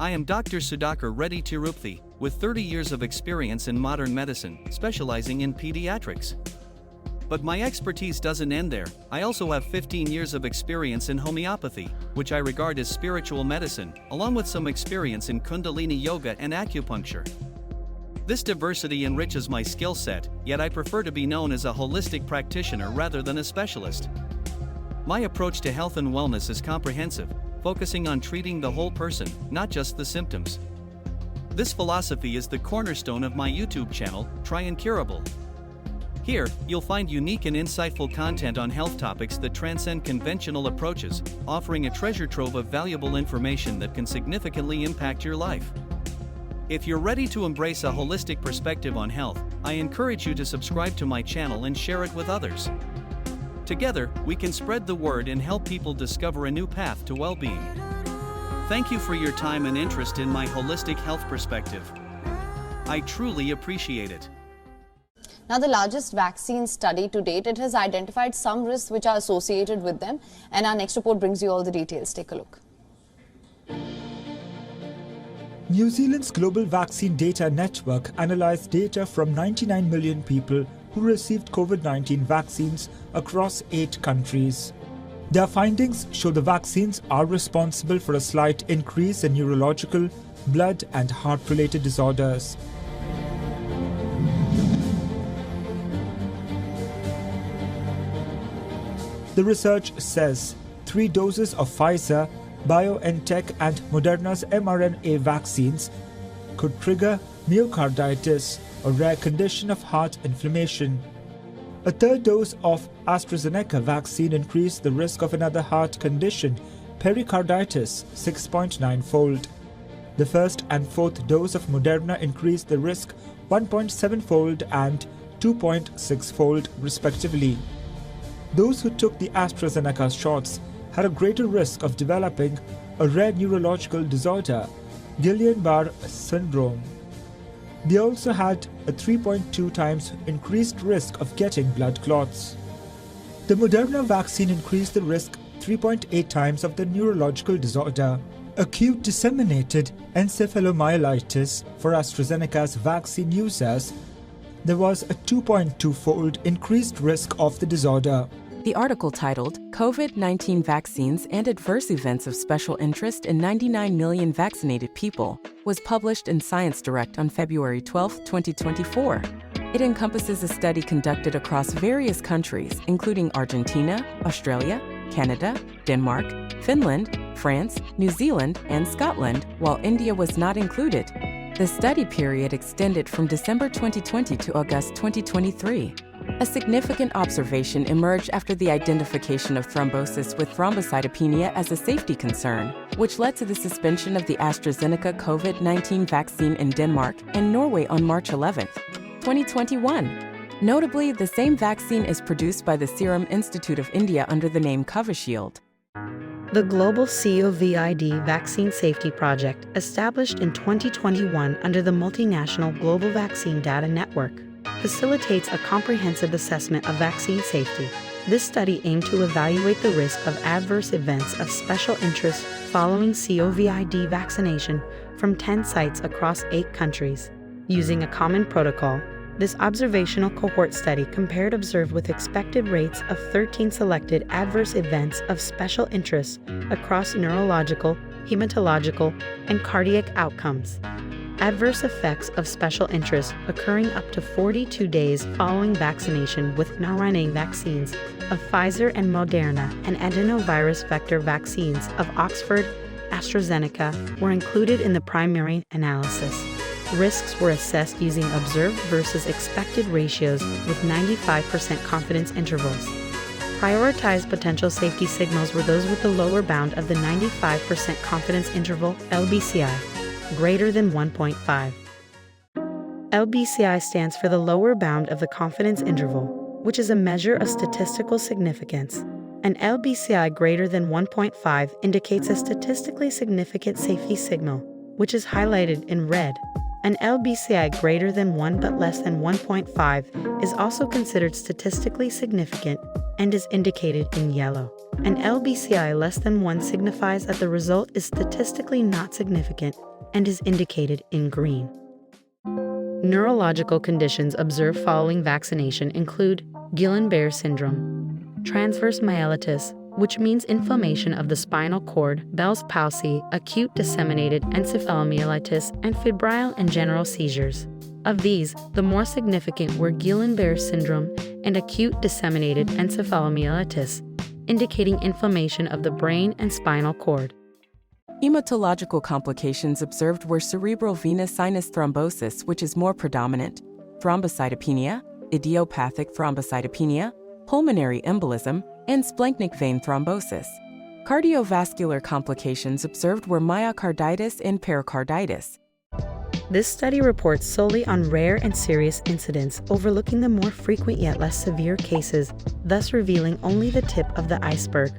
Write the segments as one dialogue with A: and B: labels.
A: I am Dr. Sudhakar Reddy Tirupthi, with 30 years of experience in modern medicine, specializing in pediatrics. But my expertise doesn't end there. I also have 15 years of experience in homeopathy, which I regard as spiritual medicine, along with some experience in Kundalini yoga and acupuncture. This diversity enriches my skill set, yet I prefer to be known as a holistic practitioner rather than a specialist. My approach to health and wellness is comprehensive, focusing on treating the whole person, not just the symptoms. This philosophy is the cornerstone of my YouTube channel, Try and Curable. Here, you'll find unique and insightful content on health topics that transcend conventional approaches, offering a treasure trove of valuable information that can significantly impact your life. If you're ready to embrace a holistic perspective on health, I encourage you to subscribe to my channel and share it with others. Together, we can spread the word and help people discover a new path to well-being. Thank you for your time and interest in my holistic health perspective. I truly appreciate it.
B: Now, the largest vaccine study to date, it has identified some risks which are associated with them. And our next report brings you all the details. Take a look.
C: New Zealand's Global Vaccine Data Network analysed data from 99 million people who received COVID-19 vaccines across 8 countries. Their findings show the vaccines are responsible for a slight increase in neurological, blood and heart-related disorders. The research says 3 doses of Pfizer, BioNTech and Moderna's mRNA vaccines could trigger myocarditis, a rare condition of heart inflammation. A 3rd dose of AstraZeneca vaccine increased the risk of another heart condition, pericarditis, 6.9-fold. The 1st and 4th dose of Moderna increased the risk 1.7-fold and 2.6-fold respectively. Those who took the AstraZeneca shots had a greater risk of developing a rare neurological disorder, Guillain-Barré syndrome. They also had a 3.2 times increased risk of getting blood clots. The Moderna vaccine increased the risk 3.8 times of the neurological disorder, acute disseminated encephalomyelitis. For AstraZeneca's vaccine users, there was a 2.2-fold increased risk of the disorder.
D: The article titled COVID-19 Vaccines and Adverse Events of Special Interest in 99 Million Vaccinated People was published in Science Direct on February 12, 2024. It encompasses a study conducted across various countries, including Argentina, Australia, Canada, Denmark, Finland, France, New Zealand, and Scotland, while India was not included. The study period extended from December 2020 to August 2023. A significant observation emerged after the identification of thrombosis with thrombocytopenia as a safety concern, which led to the suspension of the AstraZeneca COVID-19 vaccine in Denmark and Norway on March 11, 2021. Notably, the same vaccine is produced by the Serum Institute of India under the name Covishield.
E: The Global COVID Vaccine Safety Project, established in 2021 under the multinational Global Vaccine Data Network, facilitates a comprehensive assessment of vaccine safety. This study aimed to evaluate the risk of adverse events of special interest following COVID vaccination from 10 sites across 8 countries. Using a common protocol, this observational cohort study compared observed with expected rates of 13 selected adverse events of special interest across neurological, hematological, and cardiac outcomes. Adverse effects of special interest occurring up to 42 days following vaccination with mRNA vaccines of Pfizer and Moderna and adenovirus vector vaccines of Oxford, AstraZeneca were included in the primary analysis. Risks were assessed using observed versus expected ratios with 95% confidence intervals. Prioritized potential safety signals were those with the lower bound of the 95% confidence interval, LBCI, greater than 1.5. LBCI stands for the lower bound of the confidence interval, which is a measure of statistical significance. An LBCI greater than 1.5 indicates a statistically significant safety signal, which is highlighted in red. An LBCI greater than 1 but less than 1.5 is also considered statistically significant and is indicated in yellow. An LBCI less than 1 signifies that the result is statistically not significant and is indicated in green. Neurological conditions observed following vaccination include Guillain-Barré syndrome, transverse myelitis, which means inflammation of the spinal cord, Bell's palsy, acute disseminated encephalomyelitis, and febrile and general seizures. Of these, the more significant were Guillain-Barré syndrome and acute disseminated encephalomyelitis, indicating inflammation of the brain and spinal cord.
D: Hematological complications observed were cerebral venous sinus thrombosis, which is more predominant, thrombocytopenia, idiopathic thrombocytopenia, pulmonary embolism, and splanchnic vein thrombosis. Cardiovascular complications observed were myocarditis and pericarditis.
E: This study reports solely on rare and serious incidents, overlooking the more frequent yet less severe cases, thus revealing only the tip of the iceberg.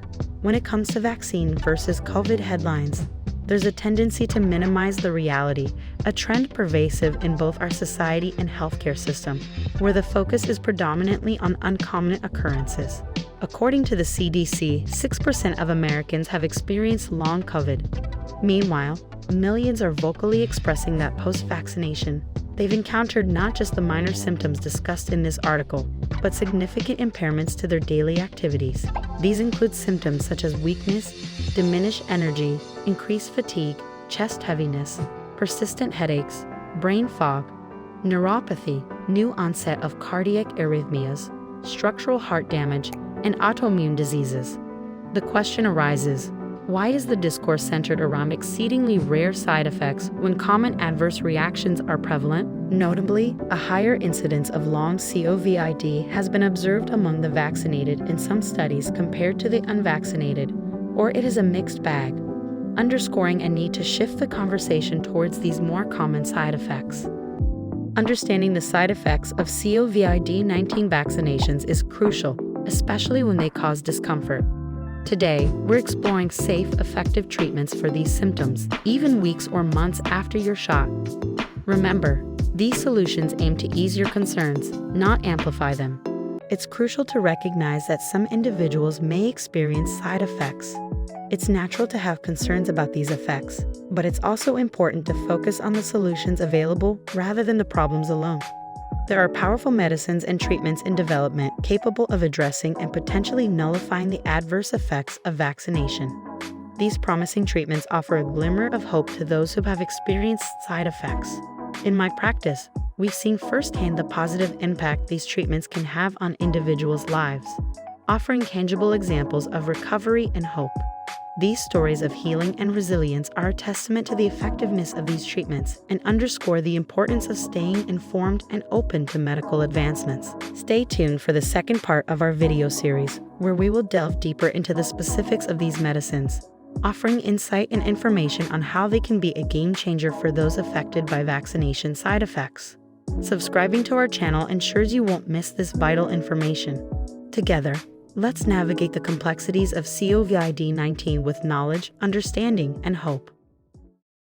E: When it comes to vaccine versus COVID headlines, there's a tendency to minimize the reality, a trend pervasive in both our society and healthcare system, where the focus is predominantly on uncommon occurrences. According to the CDC, 6% of Americans have experienced long COVID. Meanwhile, millions are vocally expressing that post-vaccination, they've encountered not just the minor symptoms discussed in this article, but significant impairments to their daily activities. These include symptoms such as weakness, diminished energy, increased fatigue, chest heaviness, persistent headaches, brain fog, neuropathy, new onset of cardiac arrhythmias, structural heart damage, and autoimmune diseases. The question arises, why is the discourse centered around exceedingly rare side effects when common adverse reactions are prevalent? Notably, a higher incidence of long COVID has been observed among the vaccinated in some studies compared to the unvaccinated, or it is a mixed bag, underscoring a need to shift the conversation towards these more common side effects. Understanding the side effects of COVID-19 vaccinations is crucial, especially when they cause discomfort. Today, we're exploring safe, effective treatments for these symptoms, even weeks or months after your shot. Remember, these solutions aim to ease your concerns, not amplify them. It's crucial to recognize that some individuals may experience side effects. It's natural to have concerns about these effects, but it's also important to focus on the solutions available rather than the problems alone. There are powerful medicines and treatments in development capable of addressing and potentially nullifying the adverse effects of vaccination. These promising treatments offer a glimmer of hope to those who have experienced side effects. In my practice, we've seen firsthand the positive impact these treatments can have on individuals' lives, offering tangible examples of recovery and hope. These stories of healing and resilience are a testament to the effectiveness of these treatments and underscore the importance of staying informed and open to medical advancements. Stay tuned for the second part of our video series, where we will delve deeper into the specifics of these medicines, offering insight and information on how they can be a game changer for those affected by vaccination side effects. Subscribing to our channel ensures you won't miss this vital information. Together, let's navigate the complexities of COVID-19 with knowledge, understanding, and hope.